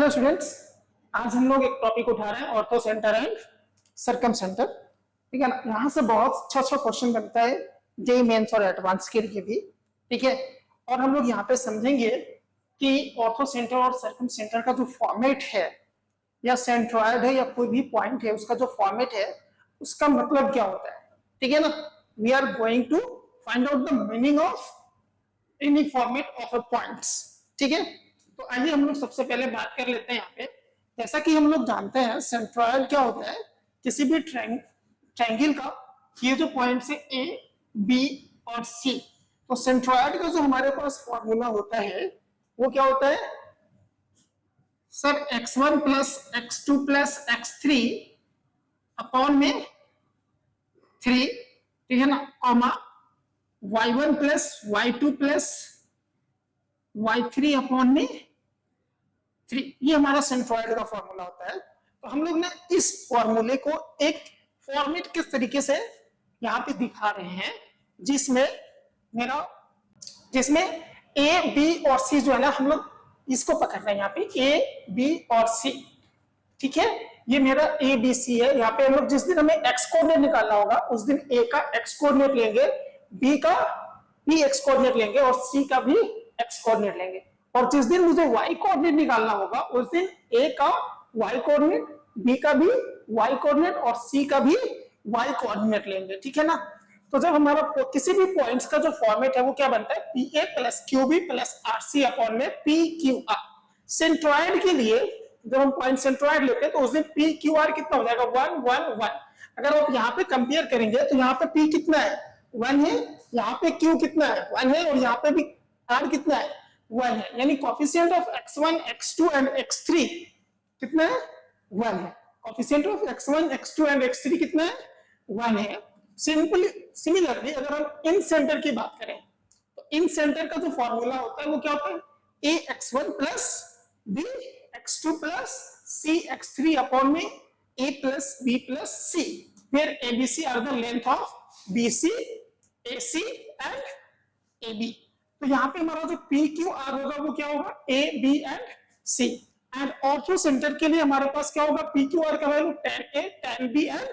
Hello students, आज हम लोग एक टॉपिक उठा रहे हैं ortho centre and circum centre. ठीक है ना। यहाँ से बहुत अच्छा क्वेश्चन बनता है जेईई मेंस और एडवांस के लिए भी। ठीक है। और हम लोग यहाँ पे समझेंगे कि ऑर्थो सेंटर और सर्कम सेंटर का जो फॉर्मेट है या सेंट्रॉयड है या कोई भी पॉइंट है उसका जो फॉर्मेट है उसका मतलब क्या होता है। ठीक है ना। We are going to find out the meaning of any format of a points. ठीक है। तो आइए हम लोग सबसे पहले बात कर लेते हैं यहाँ पे। जैसा कि हम लोग जानते हैं सेंट्रॉयड क्या होता है, किसी भी ट्रायंगल का ये जो पॉइंट है ए बी और सी, तो सेंट्रॉयड का जो हमारे पास फॉर्मूला होता है वो क्या होता है sir, x1 plus x2 plus x3 upon में 3, ठीक है ना, comma y1 plus y2 plus y3 upon में 3। ये हमारा सेंट्रॉयड का फॉर्मूला होता है। तो हम लोग ना इस फॉर्मूले को एक फॉर्मेट किस तरीके से यहाँ पे दिखा रहे हैं जिसमें ए बी और सी जो है ना, हम लोग इसको पकड़ रहे हैं यहाँ पे ए बी और सी। ठीक है। ये मेरा ए बी सी है। यहाँ पे हम लोग जिस दिन हमें एक्स कोऑर्डिनेट निकालना होगा उस दिन ए का एक्स कोऑर्डिनेट लेंगे, बी का भी एक्स कोऑर्डिनेट लेंगे और सी का भी एक्स कोऑर्डिनेट लेंगे। और जिस दिन मुझे y कोऑर्डिनेट निकालना होगा उस दिन a का y कोऑर्डिनेट, b का भी y कोऑर्डिनेट और c का भी y कोऑर्डिनेट लेंगे। ठीक है ना। तो जब हमारा किसी भी पॉइंट्स का जो फॉर्मेट है वो क्या बनता है pa plus qb plus rc upon में pqr। सेंट्रॉयड के लिए जब हम पॉइंट सेंट्रॉयड लेते हैं तो उस दिन pqr कितना हो जाएगा 1 1 1। अगर आप यहाँ पे कंपेयर करेंगे तो यहाँ पे p कितना है 1 है, यहाँ पे q कितना है 1 है और यहाँ पे भी r कितना है 1 है। यानी coefficient of x1 x2 and x3 कितना है 1 है। Coefficient of x1 x2 and x3 कितना है 1 है। सिमिलरली अगर हम इन सेंटर की बात करें तो इन सेंटर का जो फॉर्मूला होता है वो क्या होता है ax1 plus b x2 plus c x3 upon में a plus b plus c, where abc are the length of bc ac and ab। तो यहाँ पे हमारा जो पी क्यू आर होगा वो क्या होगा A B and C. And orthocentre के लिए हमारे पास क्या होगा पी क्यू आर का value tan A tan B and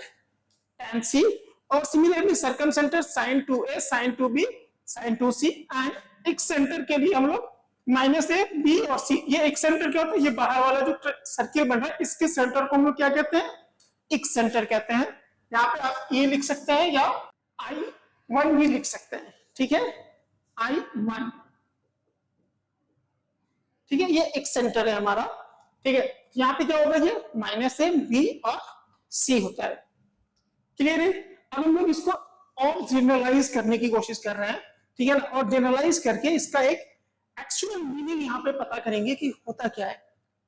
tan C. और similarly circumcentre sin 2a sin 2b sin 2c। And excentre के लिए हम लोग माइनस ए बी और सी। ये एक्स सेंटर क्या होता है, ये बाहर वाला जो सर्किल बन रहा है इसके सेंटर को हम लोग क्या कहते हैं एक्स सेंटर कहते हैं। यहाँ पे आप ए लिख सकते हैं या I1 भी लिख सकते हैं। ठीक है, I1। ठीक है, ये एक्स सेंटर है हमारा। ठीक है, यहाँ पे क्या होगा ये माइनस ए बी और सी होता है। क्लियर है। अब हम लोग इसको और जनरलाइज करने की कोशिश कर रहे हैं। ठीक है ना। और जनरलाइज करके इसका एक एक्चुअल मीनिंग यहाँ पे पता करेंगे कि होता क्या है,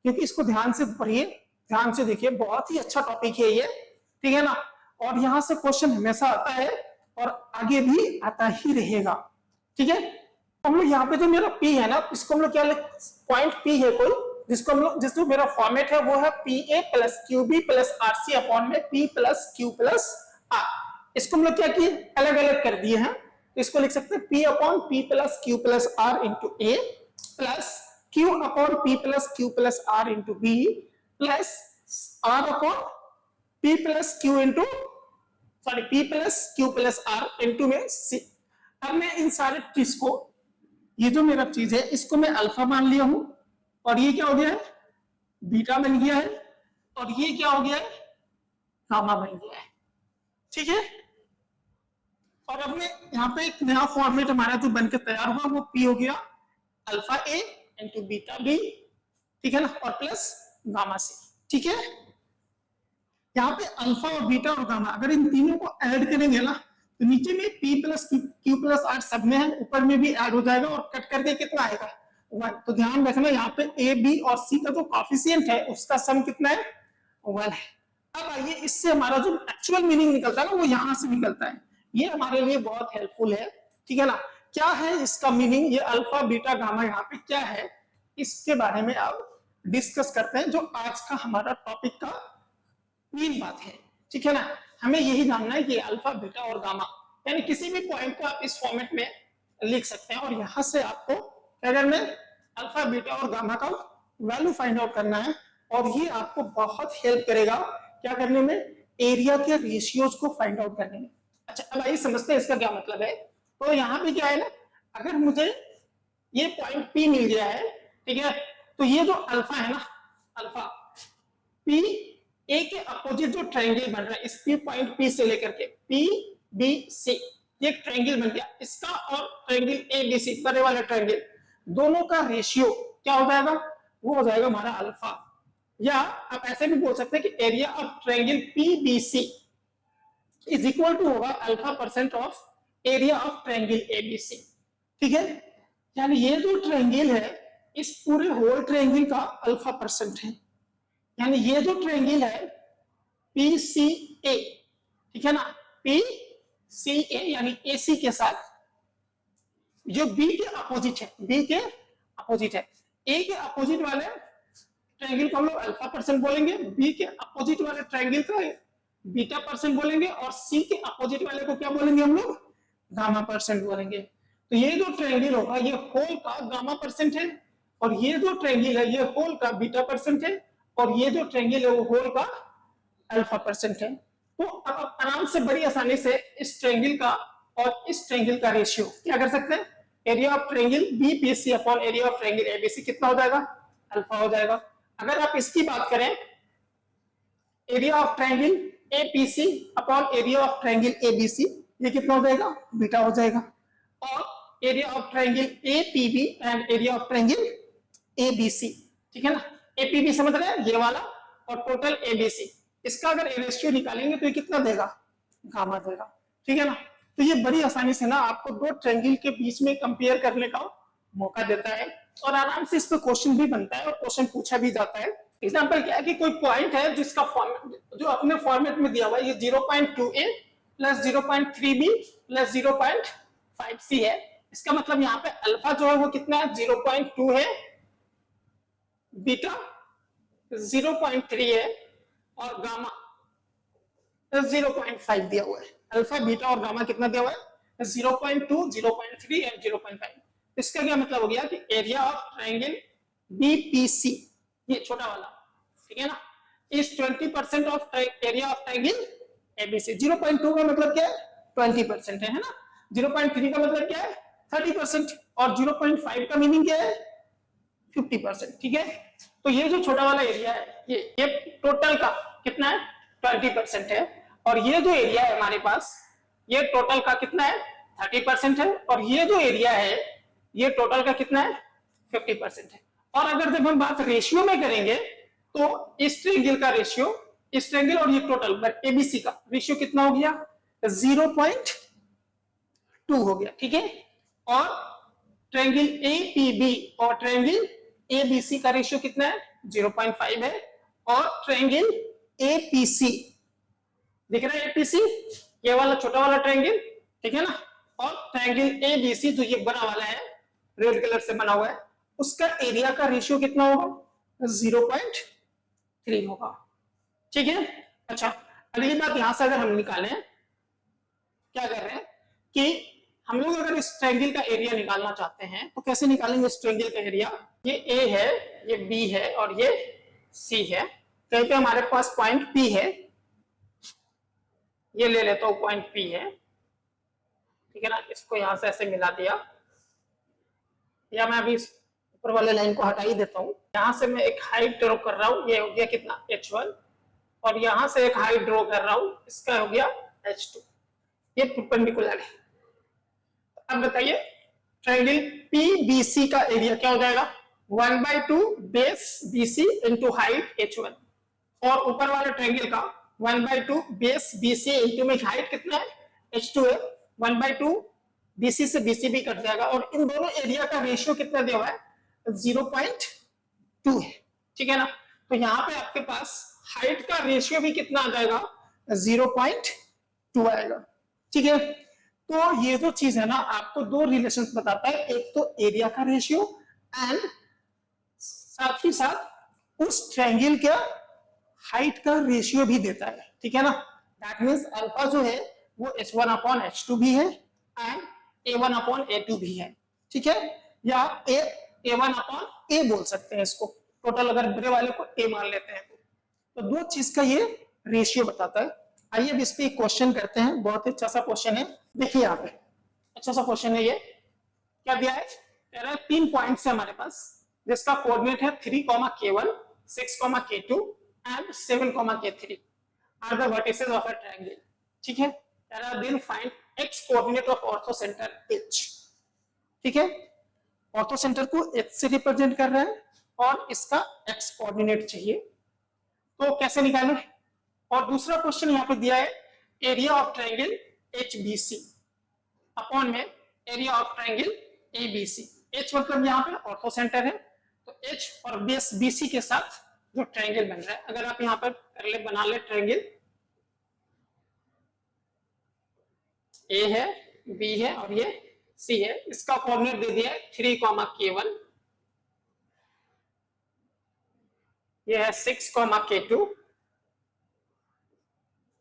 क्योंकि इसको ध्यान से पढ़िए, ध्यान से देखिए, बहुत ही अच्छा टॉपिक है ये। ठीक है ना। और यहाँ से क्वेश्चन हमेशा आता है और आगे भी आता ही रहेगा। ठीक है। हम लोग यहाँ पे जो मेरा P है ना इसको हम लोग क्या पॉइंट P है कोई जिसको हम लोग जिसको मेरा फॉर्मेट है वो है PA plus QB plus RC upon में P plus Q plus R। इसको हम लोग क्या किए अलग अलग कर दिए हैं। तो इसको लिख सकते हैं P upon P plus Q plus R into A plus Q upon P plus Q plus R into B plus R upon P plus Q into P plus Q plus R into में C। अब मैं इन सारे चीज को, ये जो मेरा चीज है इसको मैं अल्फा मान लिया हूं और ये क्या हो गया है बीटा बन गया है और ये क्या हो गया है गामा बन गया है। ठीक है। और अब मैं यहाँ पे एक नया फॉर्मेट हमारा जो बनकर तैयार हुआ वो P हो गया अल्फा ए इंटू बीटा बी। ठीक है ना। और प्लस गामा सी। ठीक है। यहाँ पे अल्फा और बीटा और गामा अगर इन तीनों को ऐड करेंगे ना तो नीचे में P plus Q plus R सब में है, ऊपर में भी ऐड हो जाएगा और कट करके कितना आएगा 1। तो ध्यान रखना यहाँ पे A B और C का जो कोएफिशिएंट है उसका सम कितना है 1 है। अब आइए इससे हमारा जो एक्चुअल मीनिंग निकलता है ना वो यहाँ से निकलता है। ये हमारे लिए बहुत हेल्पफुल है। ठीक है ना। क्या है इसका मीनिंग, ये अल्फा बीटा गामा यहाँ पे क्या है इसके बारे में अब डिस्कस करते हैं, जो आज का हमारा टॉपिक का मेन बात है। ठीक है ना। हमें यही जानना है कि अल्फा बीटा और गामा, यानी किसी भी पॉइंट को आप इस फॉर्मेट में लिख सकते हैं और यहां से आपको क्या करना है अल्फा बीटा और गामा का वैल्यू फाइंड आउट करना है, और ये आपको बहुत हेल्प करेगा क्या करने में, एरिया के रेशियोज को फाइंड आउट करने में। अच्छा अब आइए समझते हैं इसका क्या मतलब है। तो यहाँ पे क्या है ना, अगर मुझे ये पॉइंट P मिल गया है, ठीक है, तो ये जो अल्फा है ना, अल्फा P ए के अपोजिट जो ट्रायंगल बन रहा है, इस पॉइंट P से लेकर के P B C, ये एक ट्रायंगल बन गया, इसका और ट्रायंगल ABC बड़े वाले ट्रायंगल दोनों का रेशियो क्या हो जाएगा, वो हो जाएगा हमारा अल्फा। या आप ऐसे भी बोल सकते हैं कि area of triangle PBC is equal to होगा alpha percent of area of triangle ABC। ठीक है, यानी ये जो ट्रायंगल है इस पूरे होल ट्रायंगल का अल्फा परसेंट है, यानी ये जो ट्रायंगल है PCA, ठीक है ना, PCA यानी AC के साथ जो B के अपोजिट है, B के अपोजिट है, A के अपोजिट वाले ट्रायंगल को हम लोग अल्फा परसेंट बोलेंगे, B के अपोजिट वाले ट्रायंगल को बीटा परसेंट बोलेंगे, और C के अपोजिट वाले को क्या बोलेंगे हम लोग, गामा परसेंट बोलेंगे। तो ये जो ट्रायंगल होगा ये होल का गामा परसेंट है, और ये जो ट्रायंगल है ये होल का बीटा परसेंट है, और ये जो ट्रायंगल है वो होल का अल्फा परसेंट है। तो अब आप आराम से बड़ी आसानी से इस ट्रायंगल का और इस ट्रायंगल का रेशियो क्या कर सकते हैं, area of triangle BPC upon area of triangle ABC कितना हो जाएगा, अल्फा हो जाएगा। अगर आप इसकी बात करें, area of triangle APC upon area of triangle ABC, ये कितना हो जाएगा, बीटा हो जाएगा। और area of triangle APB and area of triangle ABC, ठीक है ना, APB समझ रहे हैं ये वाला, और टोटल ABC, इसका अगर रेशियो निकालेंगे तो ये कितना देगा, गामा देगा। ठीक है ना, तो ये बड़ी आसानी से ना आपको दो ट्रायंगल के बीच में कंपेयर करने का मौका देता है, और आराम से इस पे क्वेश्चन भी बनता है और क्वेश्चन पूछा भी जाता है। एग्जांपल क्या है कि कोई पॉइंट है जिसका फॉर्मेट जो अपने फॉर्मेट में दिया हुआ है, ये 0.2a plus 0.3b plus 0.5c है, इसका मतलब यहाँ पे अल्फा जो है वो कितना है, 0.2 है, बीटा 0.3 है, और गामा 0.5 दिया हुआ है। अल्फा बीटा और गामा कितना दिया हुआ है, 0.2 0.3 एंड 0.5। इसका क्या मतलब हो गया कि एरिया ऑफ ट्रायंगल BPC, ये छोटा वाला, ठीक है ना, इस 20% of area of triangle ABC। 0.2 का मतलब क्या है, 20% है ना, 0.3 का मतलब क्या है, 30%, और 0.5 का मीनिंग क्या है, 50%। ठीक है, तो ये जो छोटा वाला एरिया है ये टोटल का कितना है, 20% है, और ये जो एरिया है हमारे पास ये टोटल का कितना है, 30% है, और ये जो एरिया है ये टोटल का कितना है, 50% है। और अगर जब हम बात रेशियो में करेंगे तो इस ट्रायंगल का रेशियो, इस ट्रायंगल और ये टोटल ABC का रेशियो कितना हो गया, 0.2 हो गया। ठीक है, और ट्रायंगल APB और ट्रायंगल ABC का रेशियो कितना है, 0.5 है, और ट्रायंगल APC दिख रहा है, APC ये वाला छोटा वाला ट्रायंगल, ठीक है ना, और ट्रायंगल ABC जो ये बड़ा वाला है रेड कलर से बना हुआ है, उसका एरिया का रेशियो कितना होगा, 0.3 होगा। ठीक है, अच्छा अगली बात यहां से अगर हम निकालें, क्या कर रहे हैं कि हम लोग अगर इस ट्रायंगल का एरिया निकालना चाहते हैं तो कैसे निकालेंगे इस ट्रायंगल का एरिया, ये A है, ये B है, और ये C है, कहीं पे हमारे पास पॉइंट P है, ये ले लेता हूं पॉइंट P है, ठीक है ना, इसको यहां से ऐसे मिला दिया, या मैं अभी ऊपर वाले लाइन को हटा ही देता हूं, यहां से मैं एक हाइट ड्रॉ कर रहा हूं, ये हो गया कितना, H1, और यहां से एक हाइट ड्रॉ कर रहा हूं, इसका हो गया H2, ये परपेंडिकुलर है। अब बताइए ट्रायंगल PBC का एरिया क्या हो जाएगा, 1/2 base BC into height H1, और ऊपर वाले ट्रायंगल का 1/2 बेस BC इंटू में हाइट कितना है, H2 है, 1/2 BC से BC भी कट जाएगा, और इन दोनों एरिया का रेशियो कितना दिया हुआ है, 0.2 है। ठीक है ना, तो यहाँ पे आपके पास हाइट का रेशियो भी कितना आ जाएगा, 0.2 आएगा। ठीक है, तो ये जो चीज है ना आपको दो रिलेशन बताता है, एक तो एरिया का रेशियो एंड साथ ही साथ उस ट्रायंगल का हाइट का रेशियो भी देता है। ठीक है ना, दैट मींस अल्फा जो है वो H1/H2 भी है एंड A1/A2 भी है। ठीक है, या A1/A बोल सकते हैं इसको। टोटल अगर बड़े वाले को a मान लेते हैं तो दो चीज का ये रेशियो बताता है। आइए अब इस पे एक क्वेश्चन करते हैं, बहुत ही अच्छा सा क्वेश्चन है। देखिए यहाँ पे अच्छा सा क्वेश्चन है ये। क्या दिया है? कह रहा है 3 पॉइंट्स है हमारे पास जिसका कोऑर्डिनेट है 3,k1, 6,k2 and 7,k3 are the vertices of a triangle. ठीक है, कह रहा है then find x coordinate of orthocentre h। ठीक है, ऑर्थो सेंटर को h से रिप्रेजेंट कर रहा है और इसका x कोऑर्डिनेट चाहिए, तो कैसे निकालें? और दूसरा क्वेश्चन यहाँ पे दिया है area of triangle HBC upon में area of triangle ABC। H मतलब यहाँ पे ऑर्थो सेंटर है, तो H और बेस BC के साथ जो ट्रायंगल बन रहा है, अगर आप यहाँ पर कर ले बना ले ट्रायंगल, A है, B है और ये C है, इसका कोऑर्डिनेट दे दिया है 3,k1, ये है 6,k2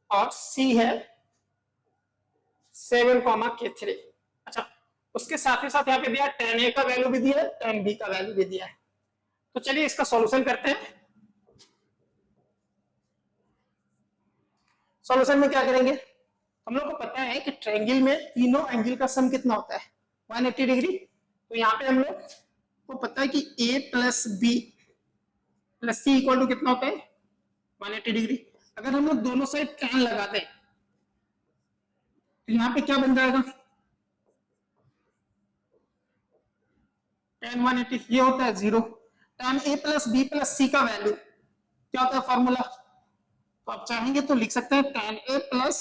और C है 7,k3। अच्छा, उसके साथ ही साथ यहाँ पे दिया tan A का वैल्यू भी दिया है, tan B का वैल्यू भी दिया है। तो चलिए इसका सॉल्यूशन करते हैं। सॉल्यूशन में क्या करेंगे? हम लोग को पता है कि ट्रायंगल में तीनों एंगल का सम कितना होता है? 180 डिग्री। तो यहाँ पे हम लोग को पता है कि A plus B plus C equal to कितना होता है? 180 डिग्री। अगर हम लोग दोनों साइड tan लगा दें तो यहाँ पे क्या बन जाएगा? tan 180 ये होता है 0। tan A plus B plus C का वैल्यू क्या होता है फॉर्मूला? तो आप चाहेंगे तो लिख सकते हैं tan A plus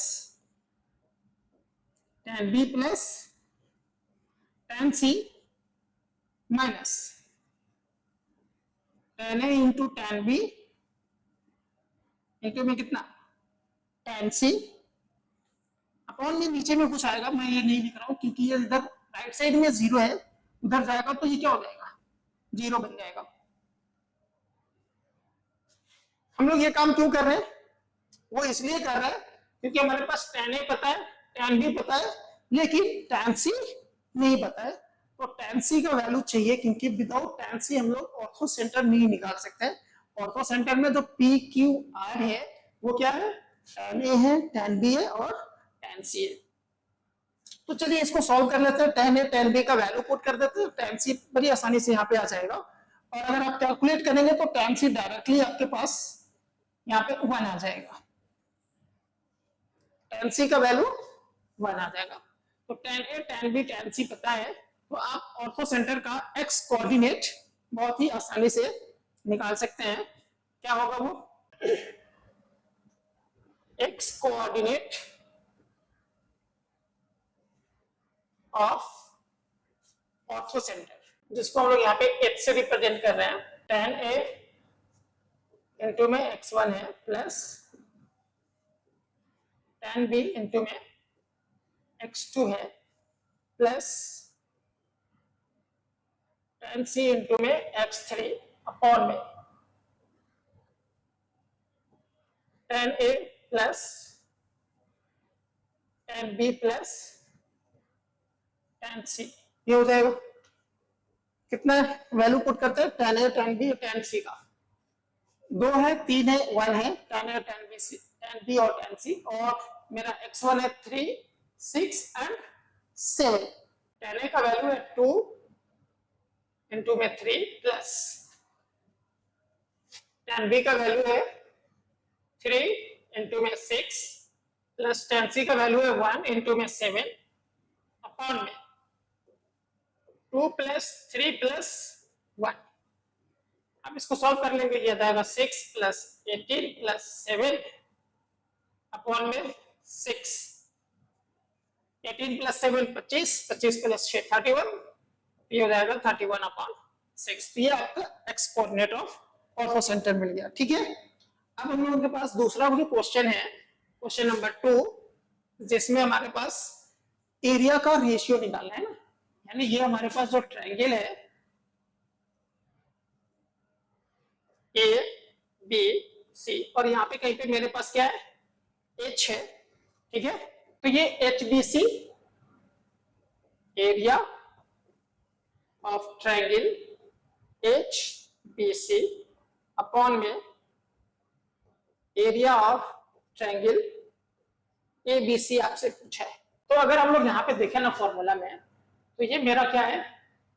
tan B plus tan C minus tan A into tan B into में कितना? tan C अपॉन में नीचे में कुछ आएगा, मैं ये नहीं लिख रहा हूं क्योंकि ये इधर राइट साइड में 0 है, उधर जाएगा तो ये क्या हो जाएगा? 0 बन जाएगा। हम लोग ये काम क्यों कर रहे हैं? वो इसलिए कर रहे हैं क्योंकि हमारे पास tan A पता है, tan B पता है, लेकिन tan C नहीं पता है। तो tan C का वैल्यू चाहिए क्योंकि विदाउट tan C हम लोग ऑर्थो सेंटर नहीं निकाल सकते। ऑर्थो सेंटर में जो PQR है वो क्या है? tan A है, tan B है और tan C है। तो चलिए इसको सॉल्व कर लेते हैं। tan A tan B का वैल्यू पुट कर देते हैं, tan C बड़ी आसानी से यहाँ पे आ जाएगा। और अगर आप कैलकुलेट करेंगे तो tan C डायरेक्टली आपके पास यहाँ पे 1 आ जाएगा, tan C का वैल्यू 1 आ जाएगा। तो tan A tan B tan C पता है तो आप ऑर्थो सेंटर का x कोऑर्डिनेट बहुत ही आसानी से निकाल सकते हैं। क्या होगा वो? x coordinate of ortho centre, जिसको हम लोग यहाँ पे h से रिप्रेजेंट कर रहे हैं। tan A इंटू में x1 है प्लस tan B इंटू में x2 है प्लस tan C इंटू में x3 अपॉन में tan A plus tan B plus tan C। ये हो जाएगा कितना वैल्यू पुट करते हैं? tan A tan B tan C का 2 है, 3 है, 1 है, tan A tan B और tan C, और मेरा x1 है 3, 6 एंड 7। tan A का वैल्यू है 2 इंटू में 3 प्लस tan B का वैल्यू है 3 इंटू में 6 प्लस tan C का वैल्यू है 1 इंटू में 7 अपॉन में 2 प्लस 3 प्लस 1। अब इसको सॉल्व कर लेंगे, ये आ जाएगा 6 प्लस 18 प्लस 7 अपॉन में 6। 18 प्लस 7 25, 25 प्लस 6 31, ये हो जाएगा 31 अपॉन 6। ये आपका x coordinate of orthocentre मिल गया। ठीक है, अब हम लोगों के पास दूसरा जो क्वेश्चन है, क्वेश्चन नंबर 2, जिसमें हमारे पास एरिया का रेशियो निकालना है ना। यानी ये हमारे पास जो ट्रायंगल है A B C और यहाँ पे कहीं पे मेरे पास क्या है? H है। ठीक है, तो ये HBC area of triangle HBC upon में एरिया ऑफ ट्रायंगल एबीसी आपसे पूछा है। तो अगर हम लोग यहाँ पे देखें ना फॉर्मूला में, तो ये मेरा क्या है,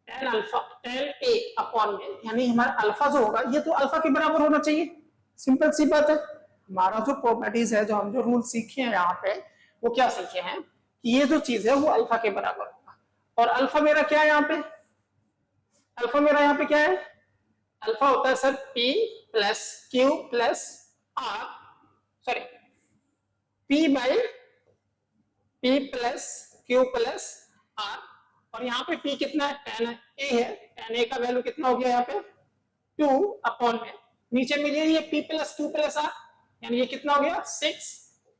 टेन अल्फा टेन ए अपॉन में, यानी हमारा अल्फा जो होगा ये तो अल्फा के बराबर होना चाहिए। सिंपल सी बात है। हमारा जो प्रॉपर्टीज है, जो हम जो रूल सीखे हैं यहाँ पे, वो क्या सीखे हैं कि ये जो चीज है वो अल्फा के बराबर होगा। और अल्फा मेरा क्या है यहाँ पे, अल्फा मेरा यहाँ पे क्या है, अल्फा होता है sir P plus Q plus R, sorry P by P plus Q plus R. और यहाँ पे पी कितना है, टेन ए है, टेन ए का वैल्यू कितना हो गया यहाँ पे 2 अपॉन में, नीचे मिलिए ये P plus Q plus R, यानी ये कितना हो गया 6।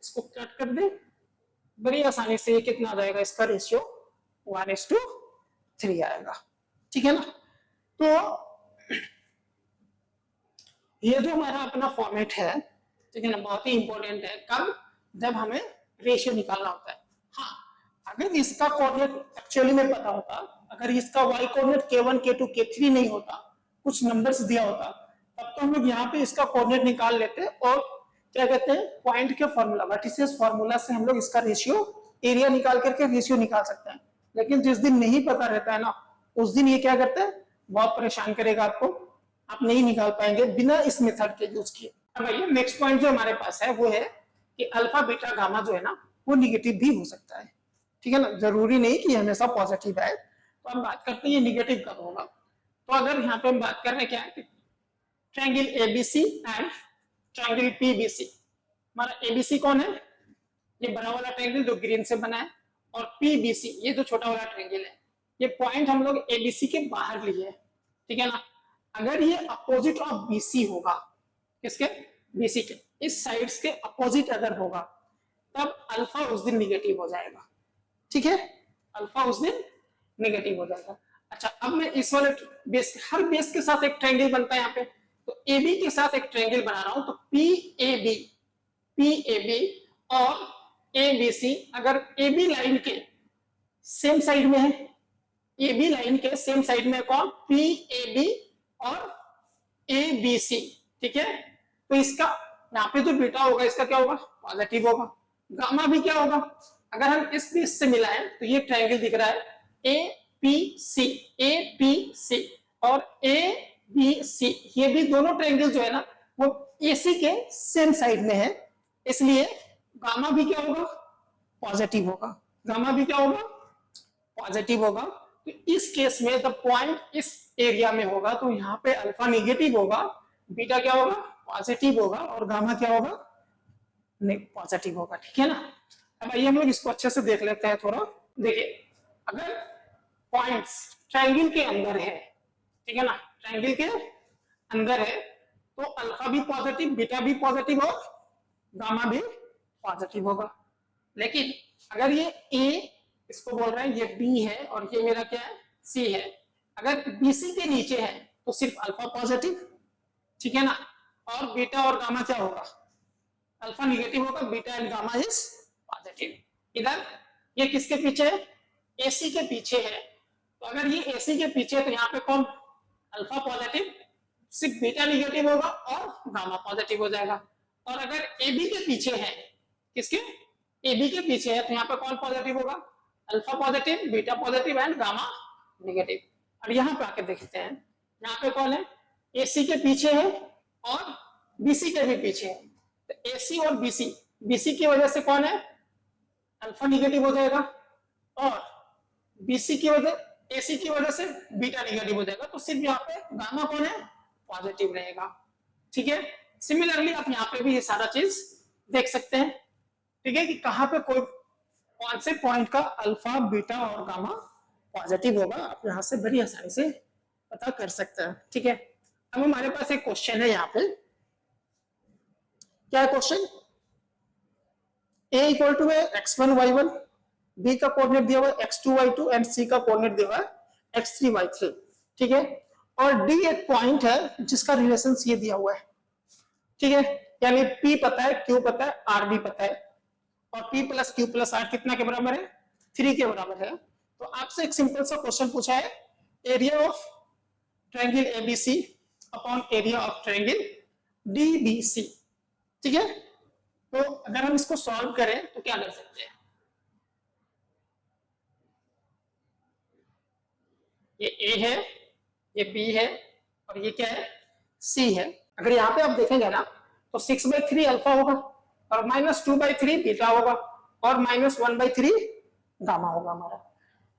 इसको कट कर दे, बड़ी आसानी से ये कितना आ जाएगा, इसका रेशियो 1:3 आएगा। ठीक है ना। तो ये जो हमारा अपना फॉर्मेट है, ठीक है ना, बहुत ही इंपॉर्टेंट है। कब, जब हमें रेशियो निकालना होता है। हाँ, अगर इसका कोऑर्डिनेट एक्चुअली में पता होता, अगर इसका y coordinate k1 k2 k3 नहीं होता, कुछ नंबर्स दिया होता, तब तो हम लोग यहाँ पे इसका कोऑर्डिनेट निकाल लेते और क्या कहते हैं, पॉइंट के फॉर्मूला, वर्टिसेस फॉर्मूला से हम लोग इसका रेशियो, एरिया निकाल करके रेशियो निकाल सकते हैं। लेकिन जिस दिन नहीं पता रहता है ना, उस दिन ये क्या करते हैं, बहुत परेशान करेगा आपको, आप नहीं निकाल पाएंगे बिना इस मेथड के यूज किए। अब भैया नेक्स्ट पॉइंट जो हमारे पास है वो है कि अल्फा बीटा गामा जो है ना, वो निगेटिव भी हो सकता है। ठीक है ना, जरूरी नहीं कि हमेशा पॉजिटिव है। तो हम बात करते हैं ये निगेटिव कब होगा। तो अगर यहाँ पे हम बात कर रहे हैं क्या है, triangle ABC and triangle PBC. हमारा एबीसी कौन है, ये बड़ा वाला ट्रायंगल जो ग्रीन से बना है, और पीबीसी ये जो छोटा वाला ट्रायंगल है, ये पॉइंट हम लोग एबीसी के बाहर लिए है। ठीक है ना। अगर ये अपोजिट ऑफ बीसी होगा, किसके, बीसी के इस साइड्स के अपोजिट अगर होगा, तब अल्फा उस दिन निगेटिव हो जाएगा। ठीक है, अल्फा उस दिन नेगेटिव हो जाएगा। अच्छा, अब मैं इस वाले बेस, हर बेस के साथ एक ट्रायंगल बनता है यहाँ पे, तो AB के साथ एक ट्रायंगल बना रहा हूं, तो PAB और ABC अगर AB लाइन के सेम साइड में है, AB लाइन के सेम साइड में कौन, PAB और ABC। ठीक है, तो इसका यहाँ पे जो बीटा होगा इसका क्या होगा, पॉजिटिव होगा। गामा भी क्या होगा, अगर हम इस बेस से मिलाएं तो ये ट्रायंगल दिख रहा है APC और ABC, ये भी दोनों ट्रायंगल जो है ना वो AC के सेम साइड में है, इसलिए गामा भी क्या होगा, पॉजिटिव होगा। गामा भी क्या होगा, पॉजिटिव होगा। तो इस केस में जब पॉइंट इस एरिया में होगा तो यहाँ पे अल्फा नेगेटिव होगा, बीटा क्या होगा, पॉजिटिव होगा, और गामा क्या होगा, पॉजिटिव होगा। ठीक है ना। अब आइए हम लोग इसको अच्छे से देख लेते हैं थोड़ा। देखिए, अगर पॉइंट्स ट्रायंगल के अंदर है, ठीक है ना, ट्रायंगल के अंदर है, तो अल्फा भी पॉजिटिव, बीटा भी पॉजिटिव और गामा भी पॉजिटिव होगा। लेकिन अगर ये A, इसको बोल रहे हैं ये B है, और ये मेरा क्या है, C है, अगर BC के नीचे है तो सिर्फ अल्फा पॉजिटिव, ठीक है ना, और बीटा और गामा क्या होगा, अल्फा नेगेटिव होगा, beta and gamma is positive. इधर ये किसके पीछे है, AC के पीछे है, तो अगर ये AC के पीछे है तो यहाँ पे कौन, अल्फा पॉजिटिव, सिर्फ बीटा नेगेटिव होगा और गामा पॉजिटिव हो जाएगा। और अगर AB के पीछे है, किसके, AB के पीछे है, तो यहाँ पे कौन पॉजिटिव होगा, alpha positive, beta positive and gamma negative. और यहाँ पे आके देखते हैं, यहाँ पे कौन है, AC के पीछे है और BC के भी पीछे है, तो AC और BC की वजह से कौन है, अल्फा नेगेटिव हो जाएगा, और BC की वजह, AC की वजह से बीटा नेगेटिव हो जाएगा, तो सिर्फ यहाँ पे गामा कौन है, पॉजिटिव रहेगा। ठीक है, सिमिलरली आप यहाँ पे भी ये सारा चीज देख सकते हैं। ठीक है, कि कहाँ पे कौन से पॉइंट का अल्फा, बीटा और गामा पॉजिटिव होगा, आप यहाँ से बड़ी आसानी से पता कर सकते हैं। ठीक है, अब हमारे पास एक क्वेश्चन है यहाँ पे, क्या है question, A equal to x1 y1, B का कोऑर्डिनेट दिया हुआ है x2 y2 एंड C का कोऑर्डिनेट दिया हुआ है x3 y3। ठीक है, और D एक पॉइंट है जिसका रिलेशन ये दिया हुआ है। ठीक है, यानी P पता है, Q पता है, R भी पता है, और P plus Q plus R कितना के बराबर है, 3 के बराबर है। तो आपसे एक सिंपल सा क्वेश्चन पूछा है, area of triangle ABC upon area of triangle DBC। ठीक है, तो अगर हम इसको सॉल्व करें तो क्या कर सकते हैं, ये A है, ये B है और ये क्या है, C है। अगर यहाँ पे आप देखेंगे ना तो 6/3 अल्फा होगा और -2/3 बीटा होगा और -1/3 गामा होगा हमारा।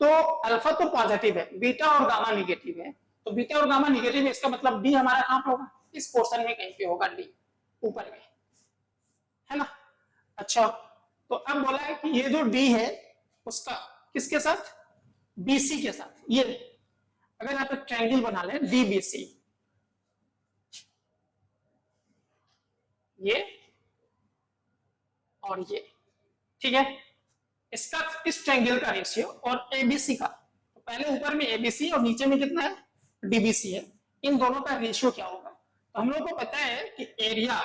तो अल्फा तो पॉजिटिव है, बीटा और गामा निगेटिव है, तो बीटा और गामा निगेटिव है, इसका मतलब डी हमारा कहां पे होगा, इस पोर्शन में कहीं पे होगा, डी ऊपर में, है ना। अच्छा, तो अब बोला है कि ये जो डी है उसका किसके साथ, बीसी के साथ। ये अगर आप एक ट्रायंगल बना लें डीबीसी, ये और ये, ठीक है, इसका इस ट्रायंगल का रेशियो और एबीसी का, तो पहले ऊपर में एबीसी और नीचे में कितना है, डीबीसी है, इन दोनों का रेशियो क्या होगा। तो हम लोग को पता है कि area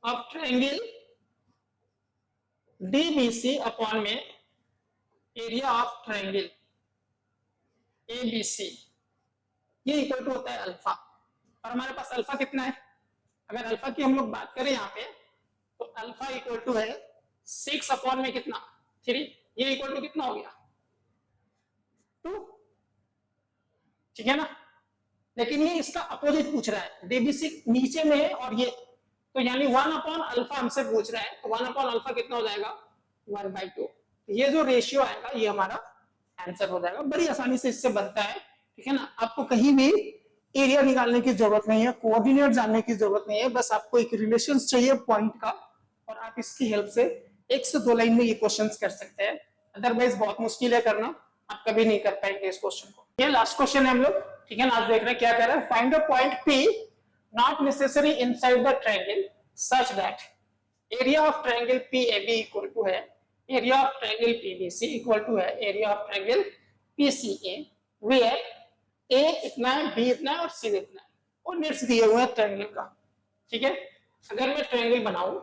of triangle DBC upon में एरिया ऑफ ट्रायंगल एबीसी, ये इक्वल टू होता है अल्फा। और हमारे पास अल्फा कितना है, अगर अल्फा की हम लोग बात करें यहाँ पे तो अल्फा इक्वल टू है 6 अपॉन में कितना 3, ये इक्वल टू कितना हो गया 2, ठीक है ना। लेकिन ये इसका अपोजिट पूछ रहा है, डीबीसी नीचे में है और ये, तो यानी 1 अपॉन अल्फा हमसे पूछ रहा है, तो 1 अपॉन अल्फा कितना हो जाएगा 1/2। ये जो रेशियो आएगा ये हमारा आंसर हो जाएगा, बड़ी आसानी से इससे बनता है, ठीक है ना। आपको कहीं भी एरिया निकालने की जरूरत नहीं है, कोऑर्डिनेट जानने की जरूरत नहीं है, बस आपको एक रिलेशन चाहिए पॉइंट का और आप इसकी हेल्प से 1 से 2 लाइन में ये क्वेश्चंस कर सकते हैं। अदरवाइज बहुत मुश्किल है करना, आप कभी नहीं कर पाएंगे इस क्वेश्चन को। ये लास्ट क्वेश्चन है हम लोग, ठीक है ना। आज देख रहे हैं क्या कह रहा है, find a point P not necessary inside the triangle such that area of triangle PAB equal to है area of triangle PBC equal to है area of triangle PCA, where A इतना है, B इतना है और C इतना है, और नेट्स दिए हुए हैं ट्रायंगल का, ठीक है। अगर मैं ट्रायंगल बनाऊं,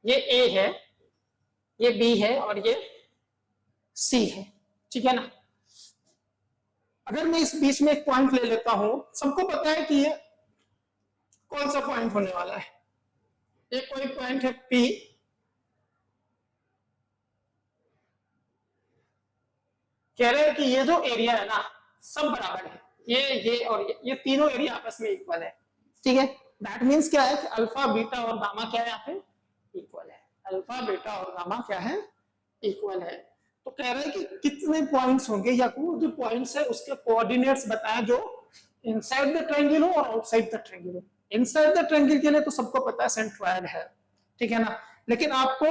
ये A है, ये B है और ये C है, ठीक है ना। अगर मैं इस बीच में एक पॉइंट ले लेता हूं, सबको पता है कि ये कौन सा पॉइंट होने वाला है, ये कोई पॉइंट है P, कह रहे हैं कि ये जो एरिया है ना सब बराबर है, ये और ये तीनों एरिया आपस में इक्वल है, ठीक है। दैट मींस क्या है कि अल्फा बीटा और गामा क्या है यहाँ पे इक्वल है, अल्फा बीटा और गामा क्या है इक्वल है। तो कह रहे हैं कि कितने पॉइंट्स होंगे या जो पॉइंट्स है उसके कोऑर्डिनेट्स बताएं जो इनसाइड द ट्रायंगल हो और आउटसाइड द ट्रायंगल हो। इनसाइड द ट्रायंगल के लिए तो सबको पता है सेंट्रॉयड है, ठीक है ना। लेकिन आपको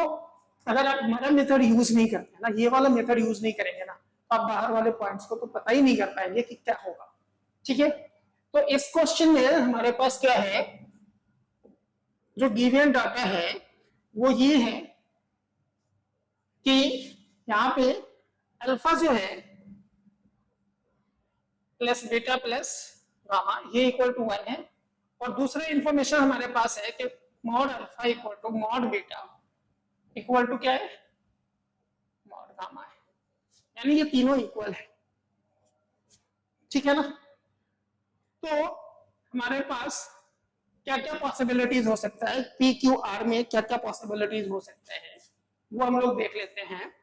अगर आप हमारा मेथड यूज नहीं करते ना, ये वाला मेथड यूज नहीं करेंगे ना, आप बाहर वाले पॉइंट्स को तो पता ही नहीं कर पाएंगे कि क्या होगा, ठीक है। तो इस क्वेश्चन में हमारे पास क्या है, जो गिवन डाटा है वो ये है कि यहाँ पे अल्फा जो है प्लस बीटा प्लस गामा ये इक्वल टू 1 है, और दूसरा इंफॉर्मेशन हमारे पास है कि mod alpha equal to mod beta equal to क्या है मॉड गामा है, यानी ये तीनों इक्वल है, ठीक है ना। तो हमारे पास क्या क्या पॉसिबिलिटीज हो सकता है, पी क्यू आर में क्या क्या पॉसिबिलिटीज हो सकते हैं वो हम लोग देख लेते हैं।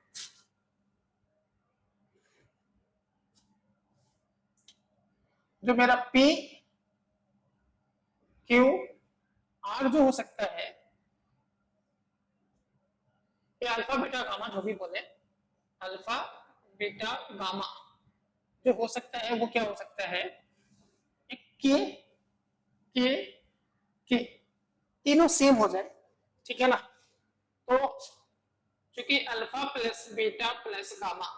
जो मेरा पी क्यू आर जो हो सकता है, ये अल्फा बीटा गामा जो भी बोले, अल्फा बीटा गामा जो हो सकता है वो क्या हो सकता है, के के के तीनों सेम हो जाए, ठीक है ना। तो क्योंकि alpha plus beta plus gamma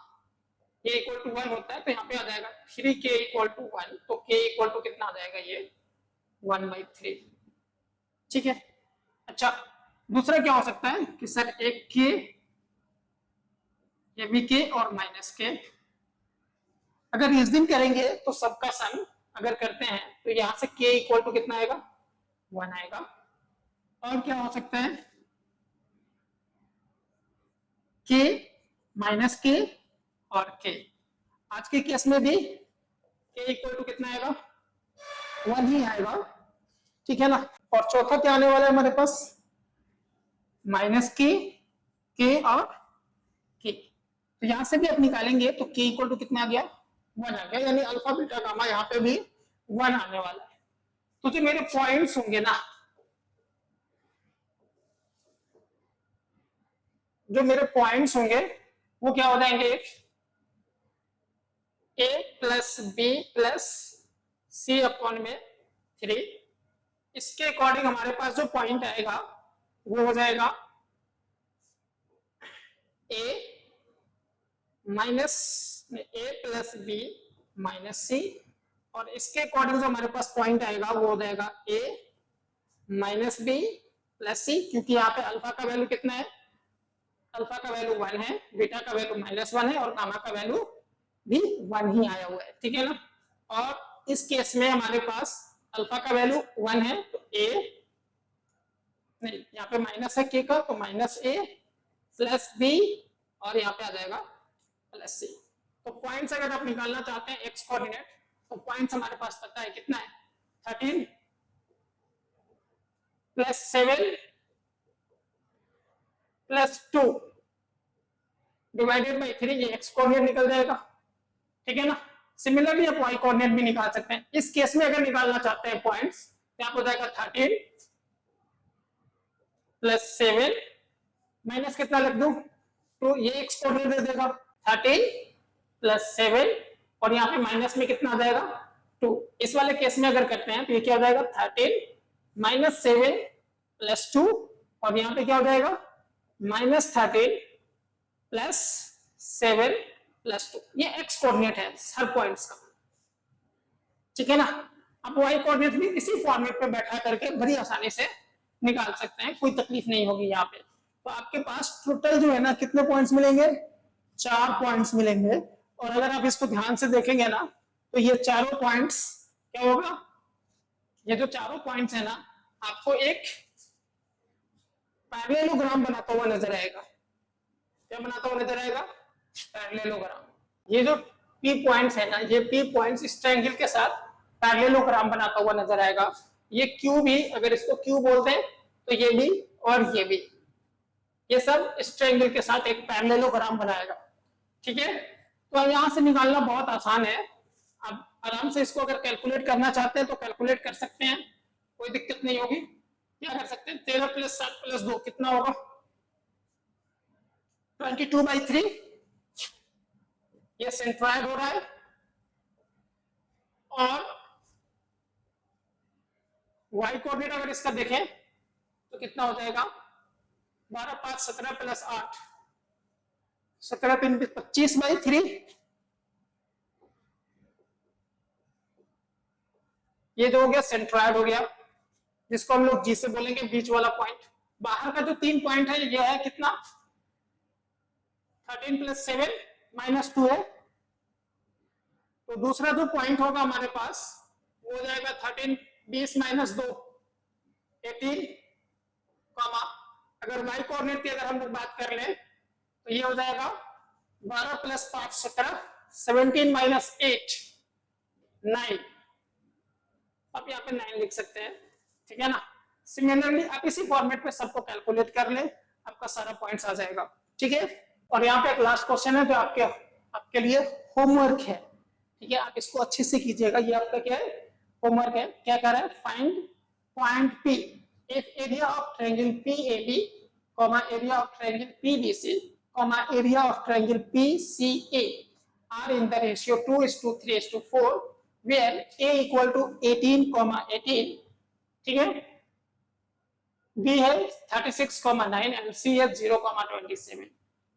ये इक्वल टू 1 होता है, तो यहाँ पे आ जाएगा 3k इक्वल टू 1, तो k इक्वल टू कितना आ जाएगा ये 1/3, ठीक है। अच्छा, दूसरा क्या हो सकता है कि सर एक k, ये भी k और माइनस k, अगर रीजनिंग करेंगे तो सबका सम अगर करते हैं तो यहां से k इक्वल टू कितना आएगा 1 आएगा। और क्या हो सकता है k माइनस k और k, आज के केस में भी k इक्वल टू कितना आएगा, 1 ही आएगा, ठीक है ना। और चौथा क्या आने वाला है हमारे पास, माइनस k और k। तो यहां से भी आप निकालेंगे तो k इक्वल टू कितना आ गया, 1 आ गया, यानी अल्फा बीटा गामा यहाँ पे भी 1 आने वाला है। तो जो मेरे पॉइंट्स होंगे ना, जो मेरे पॉइंट्स होंगे वो क्या हो जाएंगे, a plus B plus C upon में 3। इसके अकॉर्डिंग हमारे पास जो पॉइंट आएगा वो हो जाएगा a minus a plus B minus C, और इसके अकॉर्डिंग जो हमारे पास पॉइंट आएगा वो हो जाएगा a माइनस बी प्लस सी, क्योंकि यहाँ पे अल्फा का वैल्यू कितना है, अल्फा का वैल्यू 1 है, बीटा का वैल्यू -1 है, और गामा का वैल्यू भी 1 ही आया हुआ है, ठीक है ना। और इस केस में हमारे पास अल्फा का वैल्यू 1 है तो a नहीं, यहाँ पे माइनस है k का, तो माइनस a प्लस b, और यहाँ पे आ जाएगा प्लस c। तो पॉइंट्स अगर आप निकालना चाहते हैं x कोऑर्डिनेट, तो पॉइंट्स हमारे पास पता है कितना है, 13 प्लस 7 प्लस 2 डिवाइडेड बाई 3, ये x कोऑर्डिनेट निकल जाएगा, ठीक है ना। सिमिलरली आप y कोऑर्डिनेट भी निकाल सकते हैं। इस केस में अगर निकालना चाहते हैं पॉइंट्स, तो यहाँ हो जाएगा 13 प्लस 7 माइनस कितना लिख दूं, तो ये x कोऑर्डिनेट दे देगा 13 प्लस 7, और यहाँ पे माइनस में कितना आ जाएगा 2। इस वाले केस में अगर करते हैं तो ये क्या हो जाएगा 13 माइनस 7 प्लस 2, और यहाँ पे क्या हो जाएगा -13 प्लस 7 प्लस 2। ये x कोऑर्डिनेट है हर पॉइंट्स का, ठीक है ना। अब y कोऑर्डिनेट भी इसी फॉर्मेट पे बैठा करके बड़ी आसानी से निकाल सकते हैं, कोई तकलीफ नहीं होगी यहाँ पे। तो आपके पास टोटल जो है ना कितने पॉइंट्स मिलेंगे, 4 पॉइंट्स मिलेंगे। और अगर आप इसको ध्यान से देखेंगे ना तो ये चारों पॉइंट्स क्या होगा, ये जो चारों पॉइंट्स है ना आपको एक पैरेललोग्राम बनाता हुआ नजर आएगा। क्या बनाता हुआ नजर आएगा, पैरेललोग्राम। ये जो P पॉइंट्स है ना, ये P पॉइंट्स इस ट्रायंगल के साथ पैरेललोग्राम बनाता हुआ नजर आएगा। ये Q भी, अगर इसको Q बोलते हैं तो ये भी और ये भी, ये सब इस ट्रायंगल के साथ एक पैरेललोग्राम बनाएगा, ठीक है। तो यहां से निकालना बहुत आसान है। अब आराम से इसको अगर कैलकुलेट करना चाहते हैं तो कैलकुलेट कर सकते हैं, कोई दिक्कत नहीं होगी। क्या कर सकते हैं, 13 प्लस 7 प्लस 2 कितना होगा, 22/3। ये सेंट्रॉयड हो रहा है, और y कोऑर्डिनेट अगर इसका देखें तो कितना हो जाएगा, 12 5 17 प्लस 8 17 3 25/3। ये जो हो गया सेंट्रॉयड हो गया, जिसको हम लोग जी से बोलेंगे बीच वाला पॉइंट। बाहर का जो 3 पॉइंट है ये है कितना, 13 प्लस 7 माइनस 2 है। तो दूसरा जो पॉइंट होगा हमारे पास वो हो जाएगा 13 20 माइनस 2 18, कॉमा अगर y कोऑर्डिनेट की अगर हम लोग बात कर ले तो ये हो जाएगा 12 प्लस 5 17 17 माइनस 8 9। आप यहाँ पे 9 लिख सकते हैं, ठीक है ना। सिमिलरली आप इसी फॉर्मेट पे सबको कैलकुलेट कर ले, आपका सारा पॉइंट्स आ जाएगा, ठीक है। और यहाँ पे एक लास्ट क्वेश्चन है जो आपके लिए होमवर्क है, ठीक है। आप इसको अच्छे से कीजिएगा, ये आपका क्या है, होमवर्क है। क्या कह रहा है, find point P if area of triangle PAB, area of triangle PBC, area of triangle PCA are in the ratio 2:3:4 where A equal to 18, 18, ठीक है, B है 36,9 एंड C है 0,27।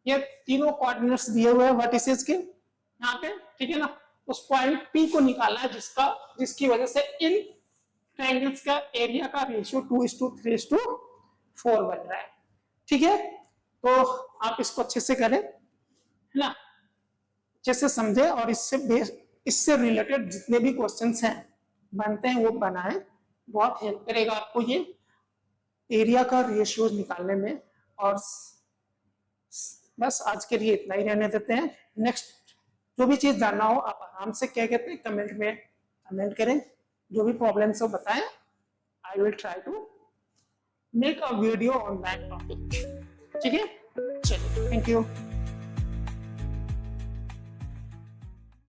ये तीनों कोऑर्डिनेट्स दिए हुए हैं वर्टिसेस के यहाँ पे, ठीक है ना। उस पॉइंट P को निकालना है जिसकी वजह से इन ट्रायंगल्स का एरिया का रेशियो 2:3:4 बन रहा है, ठीक है। तो आप इसको अच्छे से करें, है ना, अच्छे से समझे, और इससे रिलेटेड जितने भी क्वेश्चंस हैं बनते हैं वो बनाएं, बहुत हेल्प करेगा आपको ये एरिया का रेशियो निकालने में। और बस आज के लिए इतना ही रहने देते हैं। नेक्स्ट जो भी चीज जानना हो आप आराम से क्या कहते हैं कमेंट में कमेंट करें, जो भी प्रॉब्लम्स हो बताएं, I will try to make a video on that topic. ठीक है, चलिए, थैंक यू।